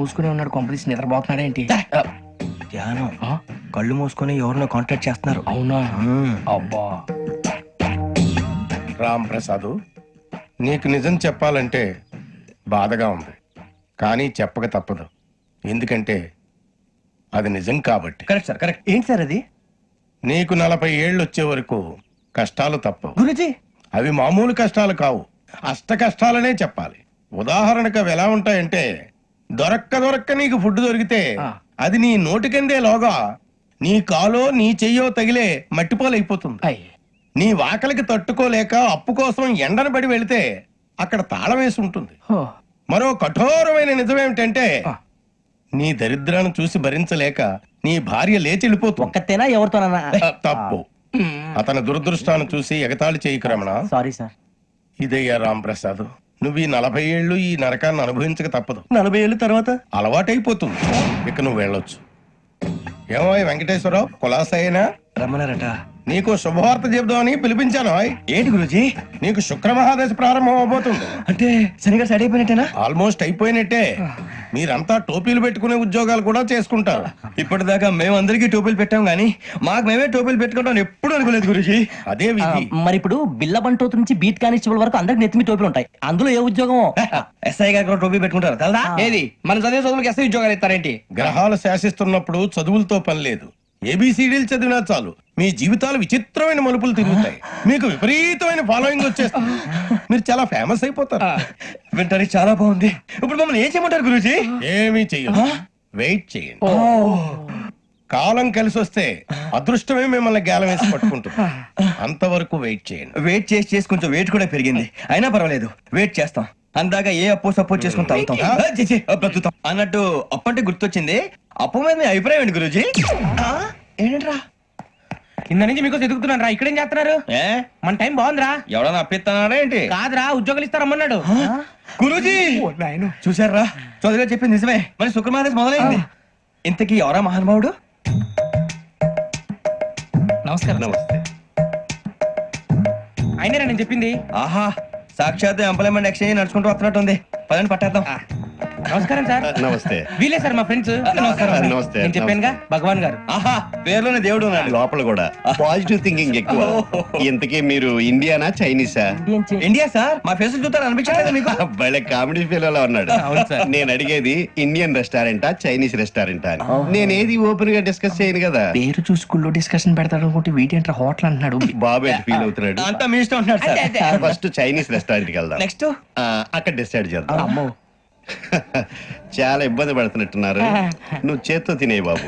మూసుకునే ఉన్నాడు, కొంపదీసి నిద్రపోతున్నాడు ఏంటి? ధ్యానం. కళ్ళు మూసుకొని ఎవరినో కాంటాక్ట్ చేస్తున్నారు. అవునా? అబ్బా. రామ్ ప్రసాద్, నీకు నిజం చెప్పాలంటే బాధగా ఉంది, కానీ చెప్పక తప్పదు. ఎందుకంటే అది నిజం కాబట్టి. Correct sir, correct. ఏంటి సార్ అది? నీకు 40 ఏళ్ళు వచ్చే వరకు కష్టాలు తప్పవు. గురుజీ, అవి మామూలు కష్టాలు కావు, అష్ట కష్టాలనే చెప్పాలి. ఉదాహరణకు అవి ఎలా ఉంటాయంటే, దొరక్క నీకు ఫుడ్ దొరికితే అది నీ నోటికందే లోగా నీ కాలో నీ చెయ్యో తగిలే మట్టిపాలైపోతుంది. నీ వాకలికి తట్టుకోలేక అప్పు కోసం ఎండను పడి వెళితే అక్కడ తాళం వేసి ఉంటుంది. మరో కఠోరమైన నిజమేమిటంటే, నీ దరిద్రాన్ని చూసి భరించలేక నీ భార్య లేచి వెళ్ళిపోతుంది. ఒక్కతేనా ఎవరితోనన్నా? తప్పు. అతని దురదృష్టాన్ని చూసి ఎగతాళి చేయకు రమణ. Sorry sir. ఇదయ్యా రాంప్రసాద్, నువ్వు ఈ 40 ఏళ్ళు ఈ నరకాన్ని అనుభవించక తప్పదు. 40 ఏళ్ళ తర్వాత అలవాటైపోతుంది. ఇక నువ్వు వెళ్ళొచ్చు. ఏమో వెంకటేశ్వరరావు, కులాసైనా రమ్మన్నారట. నీకు శుభవార్త చెబుదామని పిలిపించాను. ఏంటి గురుజీ? నీకు శుక్రమహాదశ ప్రారంభం అవబోతుంది. అంటే శనిగా సైడ్ అయిపోయినట్టేనా? ఆల్మోస్ట్ అయిపోయినట్టే. మీరంతా టోపీలు పెట్టుకునే ఉద్యోగాలు కూడా చేసుకుంటారు. ఇప్పటిదాకా మేమందరికీ టోపీలు పెట్టాం గానీ మాకు మేమే టోపీలు పెట్టుకుంటాం ఎప్పుడు అనుకోలేదు గురుజీ. అదే విధి. మరి ఇప్పుడు బిల్ల బంటోతు నుంచి బీట్ కానిస్టేబుల్ వరకు అందరికి నెత్తిమి టోపీలు ఉంటాయి. అందులో ఏ ఉద్యోగం? ఎస్ఐ గారు కూడా టోపీ పెట్టుకుంటారు తెలదా? ఏది మన చదివే చదువులకు ఎస్ఐ ఉద్యోగాలు ఇస్తారేంటి? గ్రహాలు శాసిస్తున్నప్పుడు చదువులతో పని లేదు. ఏబిసిడీలు చదివినా చాలు మీ జీవితాలు విచిత్రమైన మలుపులు తిరుగుతాయి. మీకు విపరీతమైన ఫాలోయింగ్ వచ్చేస్తుంది. మీరు చాలా ఫేమస్ అయిపోతారు. వింటానికి చాలా బాగుంది. ఇప్పుడు మమ్మల్ని ఏం చేయమంటారు గురూజీ? ఏమీ చెయ్యదు, వెయిట్ చేయండి. కాలం కలిసి వస్తే అదృష్టమే మిమ్మల్ని గేలం వేసి పట్టుకుంటుంది. అంతవరకు వెయిట్ చేయండి. వెయిట్ చేసి కొంచెం వెయిట్ కూడా పెరిగింది. అయినా పర్వాలేదు, వెయిట్ చేస్తాం. అందాక ఏ అప్పు సపోర్ట్ చేసుకుని తాగుతాం, బ్రతుకుతాం అన్నట్టు. అప్పు అంటే గుర్తొచ్చింది. అప్పు మీద మీ అభిప్రాయం ఏంటి గురూజీ? ఏంటరా కింద నుంచి మీకు ఎదుగుతున్నాను రా. ఇక్కడేం చేస్తున్నారు? మన టైం బాగుందిరా. ఎవడన్నా అప్పిస్తున్నాడా ఏంటి? కాదురా, ఉద్యోగాలు ఇస్తారమ్మన్నాడు గురూజీ. చూసారా, చౌదరిగా చెప్పింది నిజమే. మరి శుక్రమాదేశ్ మొదలైంది. ఇంతకీ ఎవరా మహానుభావుడు? నమస్కారం. నమస్తే. అయినరా నేను చెప్పింది? ఆహా, సాక్షాత్ ఎంప్లాయ్మెంట్ ఎక్స్చేంజ్ నడుచుకుంటూ వస్తున్నట్టు ఉంది. పదండి పట్టేద్దాం. నమస్కారం సార్. నమస్తే. వీలే సార్ మా ఫ్రెండ్స్. నమస్కారం. నమస్తే. నేను చెప్పానుగా, భగవాన్ గారు. ఆహా, పేర్లోనే దేవుడు ఉన్నాడు. లోపల కూడా పాజిటివ్ థింకింగ్ ఎక్కువ. ఇంతకీ మీరు ఇండియానా చైనీసా? India sir. మా ఫేస్ చూస్తారు అనిపించలేదు మీకు? భలే కామెడీ ఫీల్ అలా ఉన్నాడు. నేను అడిగేది ఇండియన్ రెస్టారెంటా చైనీస్ రెస్టారెంటా అని. నేను ఏది ఓపెన్ గా డిస్కస్ చేయను కదా. పేరు చూసి స్కూల్లో డిస్కషన్ పెడతాడు అనుకుంటే వీటేంట్రా హోటల్ అంటున్నాడు. బాబు ఎట్ ఫీల్ అవుతున్నాడు. అంతా మీ ఇష్టం ఉంటున్నాడు సార్. ఫస్ట్ చైనీస్ రెస్టారెంట్ కి వెళ్దాం. నెక్స్ట్ అక్కడ డిసైడ్ చేద్దాం. చాలా ఇబ్బంది పడుతున్నట్టున్నారు. నువ్వు చేత్తో తినే బాబు.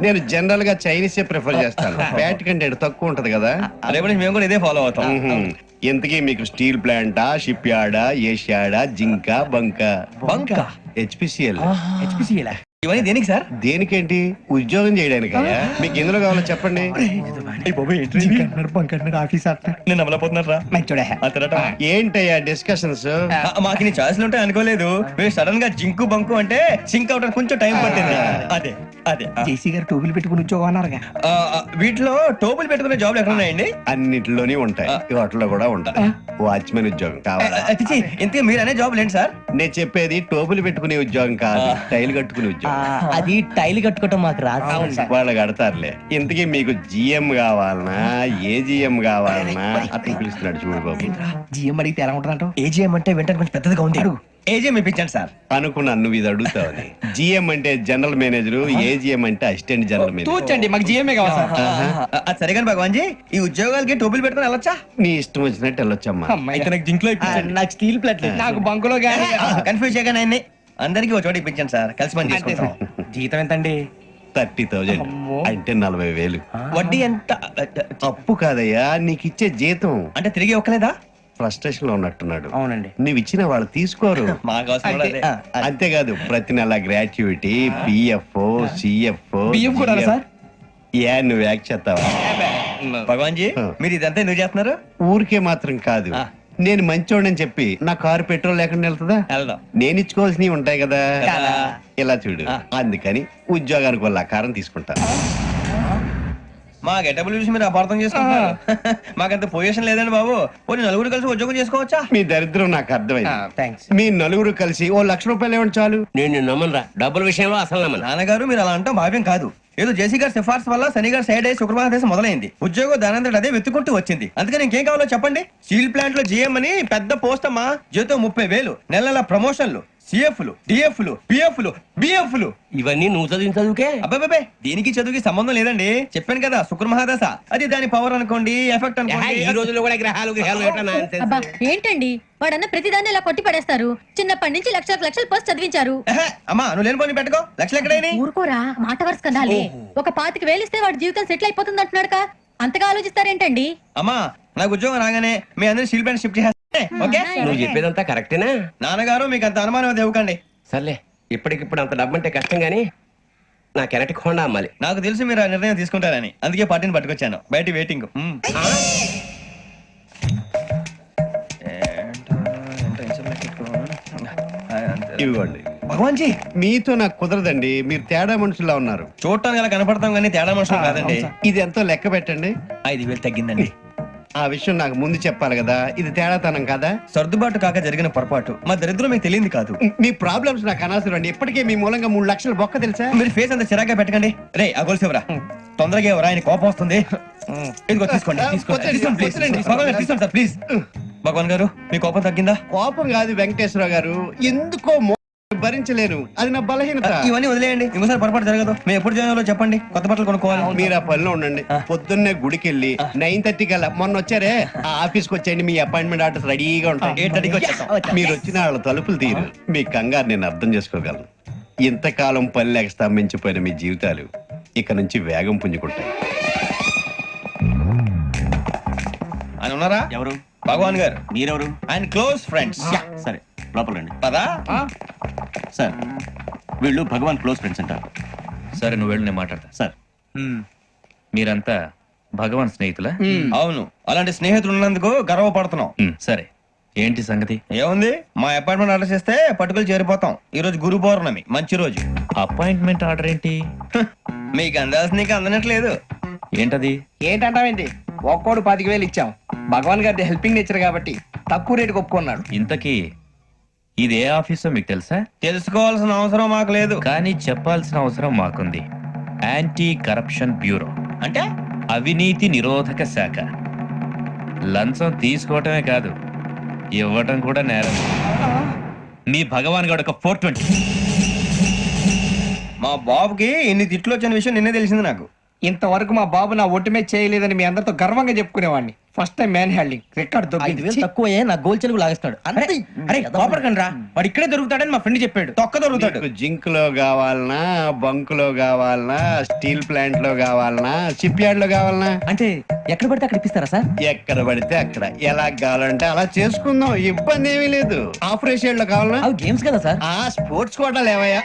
నేను జనరల్ గా చైనీసే ప్రిఫర్ చేస్తాను. ఫ్యాట్ కంటెంట్ తక్కువ ఉంటది కదా. రేపు నుంచి మేము కూడా ఇదే ఫాలో అవుతాం. ఇంతకీ మీకు స్టీల్ ప్లాంటా, షిప్ యార్డా, ఏషియాడా, జింక, బంకా? హెచ్పిసిఎల్. ఇవన్నీ దేనికి సార్? దేనికేంటి? ఉద్యోగం చేయడానికి. మీకు ఎందులో కావాలో చెప్పండి. నేను అమలపోతున్నారా? ఏంటయ్యా డిస్కషన్స్? మాకు నీ ఛాయిస్లు ఉంటాయి అనుకోలేదు. మీరు సడన్ గా జింకు బంకు అంటే సింక్ అవడానికి కొంచెం టైం పట్టింది. అదే అదే జేసీ గారు టోపీలు పెట్టుకుని ఉద్యోగం అన్నారుగా. వీటిలో టోపులు పెట్టుకునే జాబ్లు ఎక్కడ ఉన్నాయండి? అన్నిటిలోనే ఉంటాయి, వాటిలో కూడా ఉంటాయి. వాచ్మెన్ ఉద్యోగం కావాలా? ఇంతకీ మీరు అనే జాబ్ ఏంటి సార్? నేను చెప్పేది టోపులు పెట్టుకునే ఉద్యోగం కాదు, టైల్ కట్టుకునే ఉద్యోగం. అది టైల్ కట్టుకోవటం మాకు రాదు. వాళ్ళు కడతారులే. ఇంతకీ మీకు జిఎం కావాలనా, ఏజిఎం కావాలనా? అతను పిలుస్తున్నాడు చూడు బాబు. జిఎం అడిగితే ఎలా ఉంటుందంట? ఏజీఎం అంటే వెంటనే కొంచెం పెద్దదిగా ఉంది. ఏజీఎం ఇప్పించండి సార్. అనుకున్నాను నువ్వు ఇది అడుగుతావని. జిఎం అంటే జనరల్ మేనేజర్, ఏజిఎం అంటే అసిస్టెంట్ జనరల్ మేనేజర్. తూచండి, మాకు జిఎంఏ కావాలి సార్. అది సరే కానీ భగవాన్ జీ, ఈ ఉద్యోగాలకి టోపులు పెట్టుకుని వెళ్ళొచ్చా? నీ ఇష్టం వచ్చినట్టు వెళ్ళొచ్చమ్మా. అయితే నాకు జింక్ లో నాకు స్టీల్ ప్లేట్, నాకు బంకులో గానీ. కన్ఫ్యూజ్ చేయగానే ఆయన్ని అందరికీ ఒక చోట ఇప్పించండి సార్. కలిసి పని చేసుకుంటాం. జీతం ఎంతండి? 30,000 అంటే 40,000. వడ్డీ ఎంత? అప్పు కాదయ్యా, నీకు ఇచ్చే జీతం. అంటే తిరిగి ఒక్కలేదా? ఫ్రస్ట్రేషన్ లో ఉన్నట్టున్నాడు. అవునండి. నువ్వు ఇచ్చిన వాళ్ళు తీసుకోరు. మాకు అవసరం కూడా అదే. అంతేకాదు ప్రతి నెల గ్రాట్యుటీ, పిఎఫ్, సిఎఫ్. బియ్యం కూడా సార్? నువ్వు యాక్ట్ చేస్తావా? భగవాన్ జీ, మీరు ఇదంతా ఎందుకు చేస్తున్నారు? ఊరికే మాత్రం కాదు, నేను మంచోడని చెప్పి నా కారు పెట్రోల్ లేకుండా వెళ్తుందా? వెళ్దాం. నేను ఇచ్చుకోవాల్సినవి ఉంటాయి కదా. ఇలా చూడు, అందుకని ఉద్యోగానికి వాళ్ళ ఆకారం తీసుకుంటా. మా గెటబుల్ చూసి మీరు అపార్థం చేసుకుంటున్నారు. మాకంత పొజిషన్ లేదండి బాబు. పోనీ నలుగురు కలిసి ఉద్యోగం చేసుకోవచ్చా? మీ దరిద్రం నాకు అర్థమైంది. థ్యాంక్స్. మీ నలుగురు కలిసి ఓ ₹1,00,000 ఇవ్వండి చాలు. నేను నమ్మనరా, డబ్బుల విషయంలో అసలు నమ్మను. నాన్నగారు మీరు అలా అంటాం భావ్యం కాదు. ఏదో జేసీ గారి సిఫార్సు వల్ల శని గారు సైడ్ అయ్యి శుక్రవారం దేశం మొదలైంది. ఉద్యోగం దానంతటి అదే వెతుకుంటూ వచ్చింది. అందుకని ఇంకేం కావాలో చెప్పండి. స్టీల్ ప్లాంట్ లో జీఎం అని పెద్ద పోస్ట్ అమ్మా. జీతం 30,000, నెల నెల ప్రమోషన్లు, సిఎఫ్లు, డిఎఫ్లు, పిఎఫ్లు, బిఎఫ్లు. ఇవన్నీ నువ్వు చదివిన చదువుకే. అబ్బాబే దీనికి చదువుకి సంబంధం లేదండి. చెప్పాను కదా శుక్ర మహాదశ. అది దాని పవర్ అనుకోండి, ఎఫెక్ట్ ఈ అనుకోండి. రోజుల్లో కూడా గ్రహాలు ఏటా nonsense. అబ్బా ఏంటండి వాడన్న ప్రతిదాన్ని ఇలా కొట్టి పడేస్తారు. చిన్నప్పటి నుంచి లక్షలకు లక్షలు పోస్ట్ చదివించారు. ఎహె, అమ్మా నువ్వు లేని పోనీ పెట్టుకో. లక్షలు ఎక్కడైనా ఊరుకోరా, మాట వరుస కదాలే. ఒక 25,000 ఇస్తే వాడి జీవితం సెటిల్ అయిపోతుంది అంటున్నాడు. అంతగా ఆలోచిస్తారేంటండి? అమ్మా నాకు ఉద్యోగం రాగానే మీ అందరూ స్టీల్ ప్లాంట్ షిఫ్ట్ చేస్తే ఓకే. నువ్వు చెప్పేదంతా కరెక్టేనా? నాన్నగారు మీకు అంత అనుమానం అది ఇవ్వకండి. సర్లే, ఇప్పటికిప్పుడు అంత డబ్బు అంటే కష్టం గానీ నా కెనటిక్ హోండా అమ్మాలి. నాకు తెలుసు మీరు ఆ నిర్ణయం తీసుకుంటారని, అందుకే పార్టీని పట్టుకొచ్చాను. బయట వెయిటింగ్. ఇవ్వండి. భగవాన్ జీ మీతో నాకు కుదరదండి, మీరు తేడా మనుషుల్లా ఉన్నారు. చూడటానికి అలా కనపడతాం కానీ తేడా మనుషులు కాదండి. ఇది ఎంతో లెక్క పెట్టండి. 5,000 తగ్గిందండి. ఆ విషయం నాకు ముందు చెప్పాలి కదా, ఇది తేడాతనం కదా. సర్దుబాటు కాక జరిగిన పొరపాటు. మా దరిద్రం మీకు తెలియంది కాదు. మీ ప్రాబ్లమ్స్ నాకు అనవసరం అండి. ఇప్పటికే మీ మూలంగా 3 లక్షలు బొక్క తెలుసా. మీరు ఫేస్ అంత చిరాగ్గా పెట్టకండి. రే ఆ గొలుసేవరా, తొందరగా ఎవరా, ఆయన కోపం వస్తుంది. ఇదిగో తీసుకోండి, తీసుకోండి, తీసుకోండి, please. భగవాన్ గారు తీసుకోండి సార్ ప్లీజ్. భగవాన్ గారు మీ కోపం తగ్గిందా? కోపం కాదు వెంకటేశ్వర గారు, ఎందుకో భరించలేను, అది నా బలహీనత. ఇవన్నీ వదిలేయండి, ఇంకోసారి పొరపాటు జరగదు. మేము ఎప్పుడు జాయిన్ చెప్పండి, కొత్త బట్టలు కొనుక్కోవాలి. మీరు ఆ పనిలో ఉండండి. పొద్దున్నే గుడికి వెళ్ళి 9:30 కల్లా, మొన్న వచ్చారే ఆ ఆఫీస్కి వచ్చేయండి. మీ అపాయింట్మెంట్ ఆర్డర్స్ రెడీగా ఉంటాయి. 8:30కి వచ్చేస్తాం. మీరు వచ్చిన వాళ్ళ తలుపులు తీరు. మీ కంగారు నేను అర్థం చేసుకోగలను. ఇంతకాలం పని లేక స్తంభించిపోయిన మీ జీవితాలు ఇక నుంచి వేగం పుంజుకుంటాయి. ఆయన ఉన్నారా? ఎవరు? భగవాన్ గారు. మీరెవరు? ఆయన క్లోజ్ ఫ్రెండ్స్. సరే లోపల రండి. పదా సార్ వీళ్ళు భగవాన్ క్లోజ్ ఫ్రెండ్స్ అంటారు. సరే నువ్వు వెళ్ళు, నేను మాట్లాడతా. సార్ మీరంతా భగవాన్ స్నేహితులా? అవును, అలాంటి స్నేహితులు ఉన్నందుకు గర్వపడుతున్నాం. సరే ఏంటి సంగతి? ఏముంది, మా అపాయింట్మెంట్ ఆర్డర్ చేస్తే పట్టుకులు చేరిపోతాం. ఈ రోజు గురు పౌర్ణమి, మంచి రోజు. అపాయింట్మెంట్ ఆర్డర్ ఏంటి? మీకు అందాల్సిన నీకు అందనట్లేదు. ఏంటది? ఏంటంటావేంటి? ఒక్కోడు 25,000 ఇచ్చాం. భగవాన్ గారి హెల్పింగ్ నేచర్ కాబట్టి తక్కువ రేటుకి ఒప్పుకున్నాడు. ఇంతకీ ఇది ఏ ఆఫీసో మీకు తెలుసా? తెలుసుకోవాల్సిన అవసరం మాకు లేదు. కానీ చెప్పాల్సిన అవసరం మాకుంది. యాంటీ కరప్షన్ బ్యూరో, అంటే అవినీతి నిరోధక శాఖ. లంచం తీసుకోవటమే కాదు, ఇవ్వటం కూడా నేరం. మీ భగవాన్ గారు ఒక 420. మా బాబుకి ఇన్ని తిట్లు వచ్చిన విషయం నిన్నే తెలిసింది నాకు. ఇంతవరకు మా బాబు నా ఒట్టుమే చేయలేదని మీ అందరితో గర్వంగా చెప్పుకునేవాడిని. First time man handing record 5,000 తక్కువే, నా గోల్ చెలుగు లాగేస్తాడు. అరే కోపడకండి రా, వాడు ఇక్కడే దొరుకుతాడని మా ఫ్రెండ్ చెప్పాడు. తొక్క దొరుకుతాడు. మీకు జింక్ లో కావాలనా, బంక్ లో కావాలనా, స్టీల్ ప్లాంట్ లో కావాలనా, షిప్ యార్డ్ లో కావాలనా? అంటే ఎక్కడ పడితే అక్కడ ఇప్పిస్తారా సార్? ఎక్కడ పడితే అక్కడ, ఎలా కావాలంటే అలా చేసుకుందాం, ఇబ్బంది ఏమీ లేదు. ఆపరేషన్ లో కావాలనా? అవి గేమ్స్ కదా సార్. ఆ స్పోర్ట్స్ కోటా లేవయ్యా.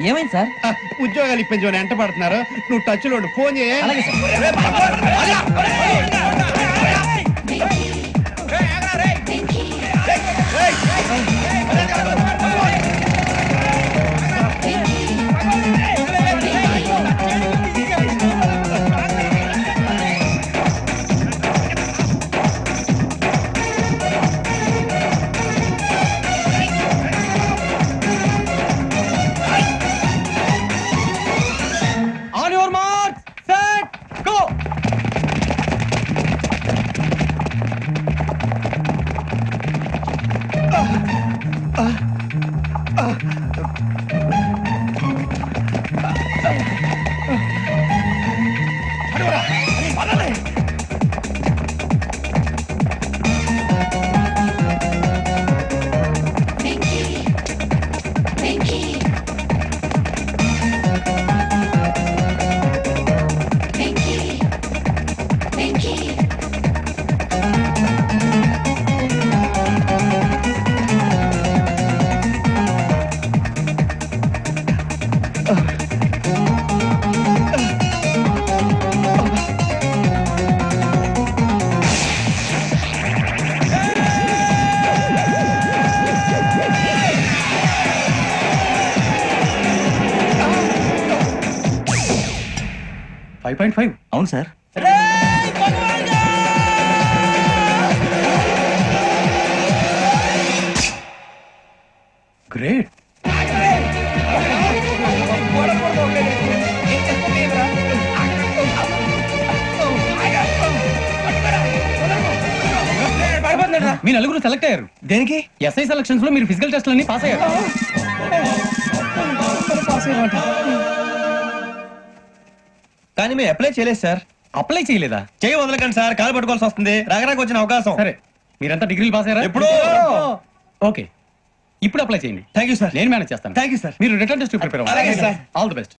ఏమైంది సార్? ఉద్యోగాలు ఇప్పించమని ఎంట పడుతున్నారు. నువ్వు టచ్ లో ఉండు, ఫోన్ చేయ. అలాగే sir. On your mark, set, go. 5.5 అవును సార్. గ్రేట్. మీ నలుగురు సెలెక్ట్ అయ్యారు. దేనికి? ఎస్ఐ సెలక్షన్స్ లో మీరు ఫిజికల్ టెస్ట్ అన్ని పాస్ అయ్యారు. కానీ మేము అప్లై చేయలేదు సార్. అప్లై చేయలేదా? చేయి వదలకండి సార్, కాలు పట్టుకోవాల్సి వస్తుంది. రాగరాకు వచ్చిన అవకాశం. సరే, మీరంతా డిగ్రీలు పాస్ అయ్యారా? ఎప్పుడో. ఓకే, ఇప్పుడు అప్లై చేయండి. Thank you sir. నేను మేనేజ్ చేస్తాను. Thank you sir. మీరు రిటర్న్ టెస్ట్ ప్రిపేర్ అలాగే సార్. All the best.